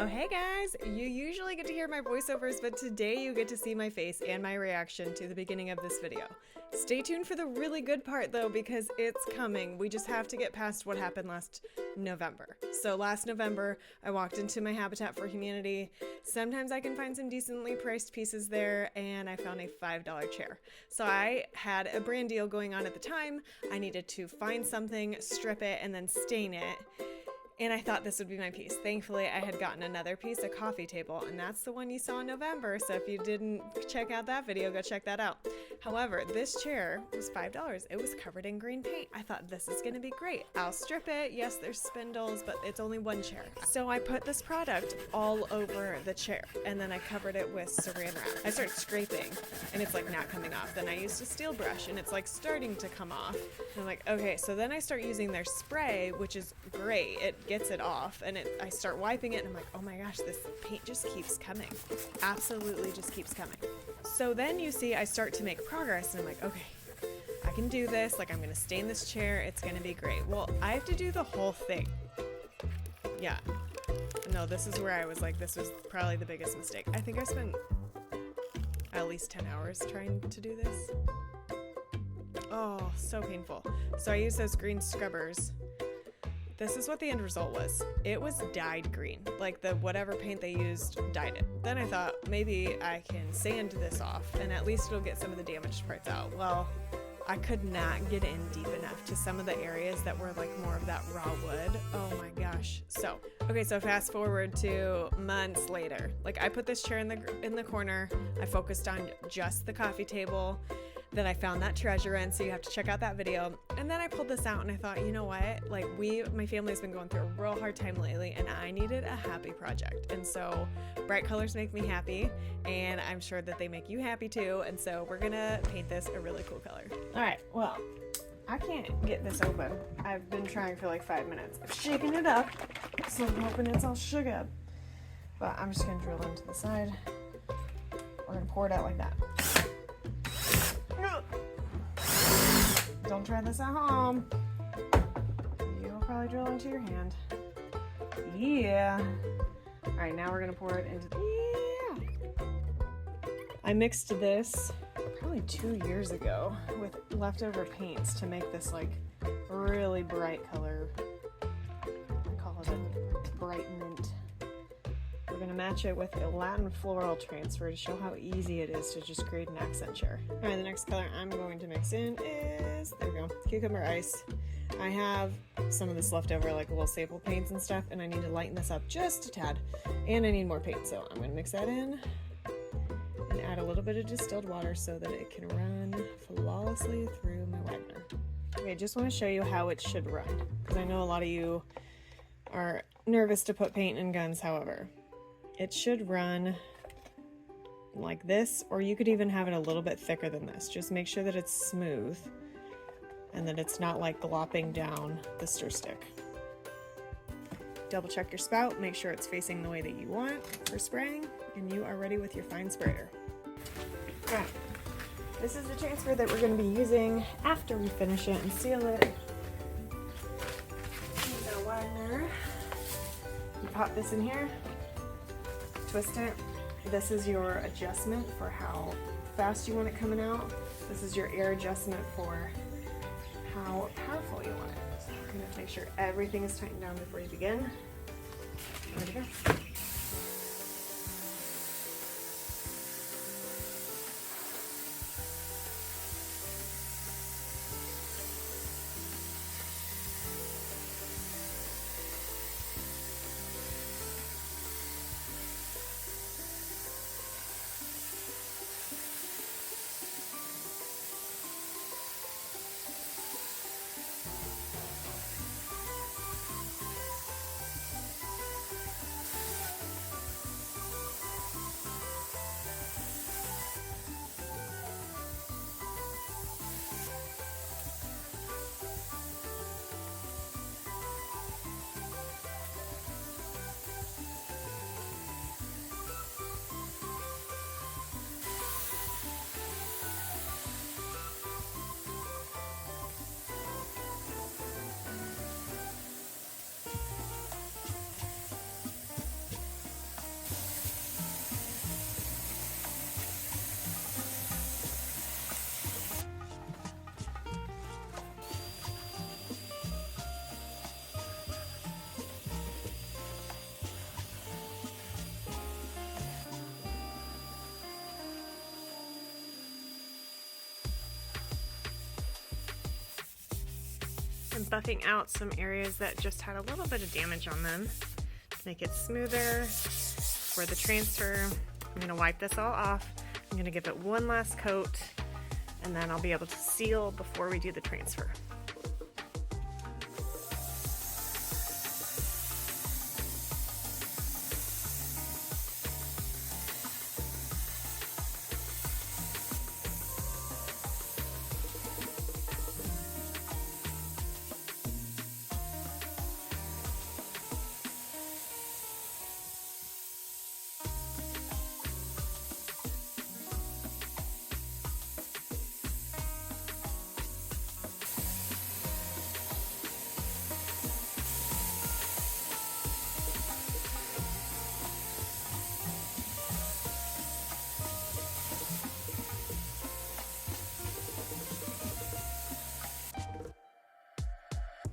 Oh hey guys, you usually get to hear my voiceovers, but today you get to see my face and my reaction to the beginning of this video. Stay tuned for the really good part though, because it's coming. We just have to get past what happened last November. So last November, I walked into my Habitat for Humanity. Sometimes I can find some decently priced pieces there, and I found a $5 chair. So I had a brand deal going on at the time. I needed to find something, strip it, and then stain it. And I thought this would be my piece. Thankfully, I had gotten another piece, a coffee table, and that's the one you saw in November. So if you didn't check out that video, go check that out. However, this chair was $5. It was covered in green paint. I thought this is gonna be great. I'll strip it. Yes, there's spindles, but it's only one chair. So I put this product all over the chair, and then I covered it with saran wrap. I started scraping, and it's like not coming off. Then I used a steel brush, and it's like starting to come off. And I'm like, okay, so then I start using their spray, which is great. It gets it off, and I start wiping it, and I'm like, oh my gosh, this paint just keeps coming. Absolutely just keeps coming. So then you see I start to make progress, and I'm like, okay, I can do this. Like, I'm gonna stain this chair. It's gonna be great. Well, I have to do the whole thing. Yeah. No, this is where I was like, this was probably the biggest mistake. I think I spent at least 10 hours trying to do this. Oh, so painful. So I used those green scrubbers. This is what the end result was. It was dyed green, like the whatever paint they used dyed it. Then I thought maybe I can sand this off and at least it'll get some of the damaged parts out. Well, I could not get in deep enough to some of the areas that were like more of that raw wood. Oh my gosh. So, okay, so fast forward to months later. Like, I put this chair in the corner. I focused on just the coffee table. Then I found that treasure in, so you have to check out that video. And then I pulled this out and I thought, you know what? Like, my family's been going through a real hard time lately, and I needed a happy project. And so bright colors make me happy, and I'm sure that they make you happy too. And so we're gonna paint this a really cool color. All right, well, I can't get this open. I've been trying for like 5 minutes. I'm shaking it up, so I'm hoping it's all shook up. But I'm just gonna drill into the side. We're gonna pour it out like that. Don't try this at home. You'll probably drill into your hand. Yeah. All right, now we're gonna pour it into I mixed this probably 2 years ago with leftover paints to make this like really bright color. I call it a bright mint. We're gonna match it with a Latin floral transfer to show how easy it is to just create an accent chair. All right, the next color I'm going to mix in is, there we go, cucumber ice. I have some of this left over, like little staple paints and stuff, and I need to lighten this up just a tad. And I need more paint, so I'm gonna mix that in and add a little bit of distilled water so that it can run flawlessly through my Wagner. Okay, just wanna show you how it should run, because I know a lot of you are nervous to put paint in guns, however. It should run like this, or you could even have it a little bit thicker than this. Just make sure that it's smooth and that it's not like glopping down the stir stick. Double check your spout, make sure it's facing the way that you want for spraying, and you are ready with your fine sprayer. All right, this is the transfer that we're going to be using after we finish it and seal it. Use our Wagner. You pop this in here. Twist it. This is your adjustment for how fast you want it coming out. This is your air adjustment for how powerful you want it. So we're going to make sure everything is tightened down before you begin. Ready to go. buffing out some areas that just had a little bit of damage on them to make it smoother for the transfer. I'm going to wipe this all off. I'm going to give it one last coat, and then I'll be able to seal before we do the transfer.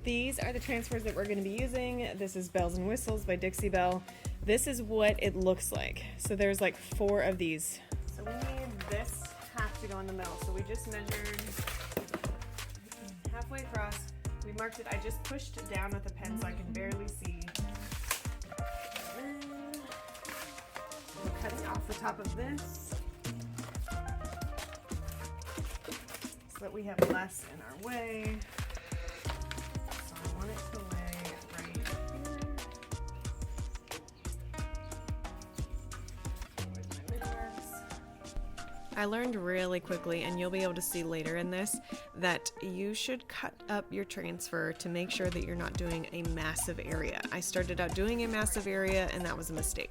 These are the transfers that we're going to be using. This is Bells and Whistles by Dixie Belle. This is what it looks like. So there's like 4 of these. So we need this half to go in the middle. So we just measured halfway across. We marked it. I just pushed it down with a pen so I can barely see. And then we're cutting off the top of this so that we have less in our way. I want it to lay right here with my midmarks. I learned really quickly, and you'll be able to see later in this, that you should cut up your transfer to make sure that you're not doing a massive area. I started out doing a massive area, and that was a mistake.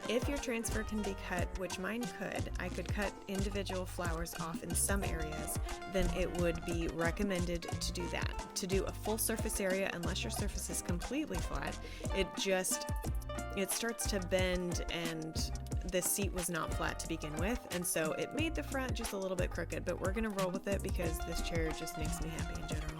If your transfer can be cut, which mine could, I could cut individual flowers off in some areas, then it would be recommended to do that. To do a full surface area, unless your surface is completely flat, it starts to bend, and the seat was not flat to begin with, and so it made the front just a little bit crooked, but we're gonna roll with it because this chair just makes me happy in general.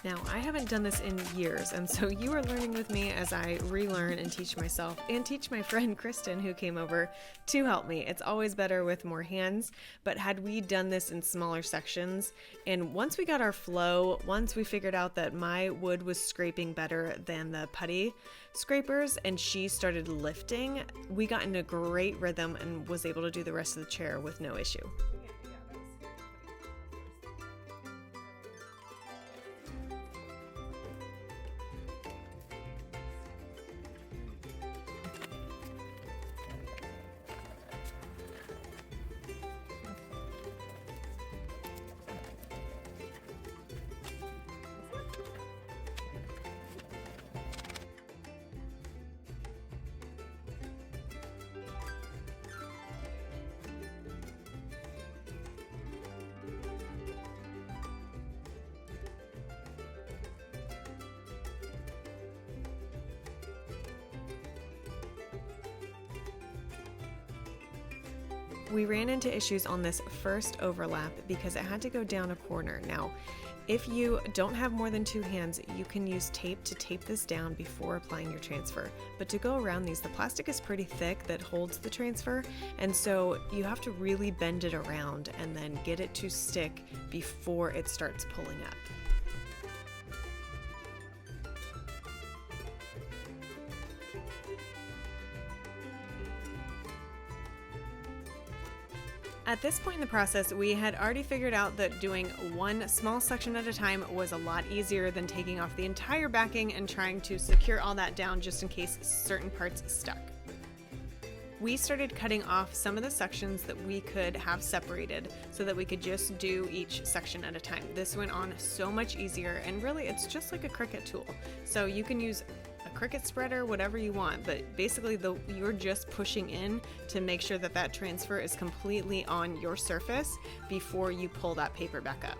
Now, I haven't done this in years, and so you are learning with me as I relearn and teach myself and teach my friend Kristen, who came over to help me. It's always better with more hands, but had we done this in smaller sections, and once we got our flow, once we figured out that my wood was scraping better than the putty scrapers and she started lifting, we got in a great rhythm and was able to do the rest of the chair with no issue. We ran into issues on this first overlap because it had to go down a corner. Now, if you don't have more than 2 hands, you can use tape to tape this down before applying your transfer. But to go around these, the plastic is pretty thick that holds the transfer, and so you have to really bend it around and then get it to stick before it starts pulling up. At this point in the process, we had already figured out that doing one small section at a time was a lot easier than taking off the entire backing and trying to secure all that down just in case certain parts stuck. We started cutting off some of the sections that we could have separated so that we could just do each section at a time. This went on so much easier, and really it's just like a Cricut tool. So you can use a Cricut spreader, whatever you want, but basically you're just pushing in to make sure that that transfer is completely on your surface before you pull that paper back up.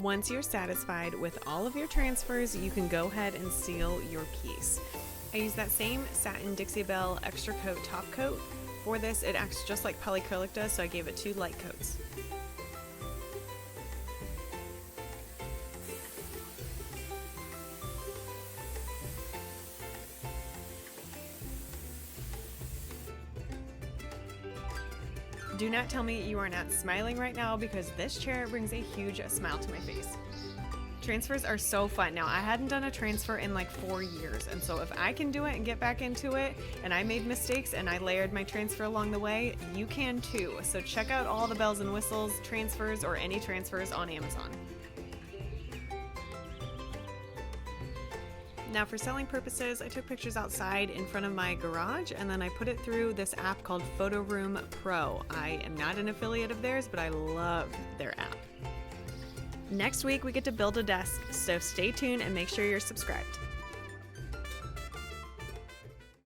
Once you're satisfied with all of your transfers, you can go ahead and seal your piece. I use that same satin Dixie Belle extra coat top coat. For this, it acts just like polyacrylic does, so I gave it 2 light coats. Do not tell me you are not smiling right now, because this chair brings a huge smile to my face. Transfers are so fun. Now, I hadn't done a transfer in like 4 years, and so if I can do it and get back into it, and I made mistakes and I layered my transfer along the way, you can too. So check out all the bells and whistles transfers or any transfers on Amazon. Now for selling purposes, I took pictures outside in front of my garage, and then I put it through this app called Photo Room Pro. I am not an affiliate of theirs, but I love their app. Next week we get to build a desk, so stay tuned and make sure you're subscribed.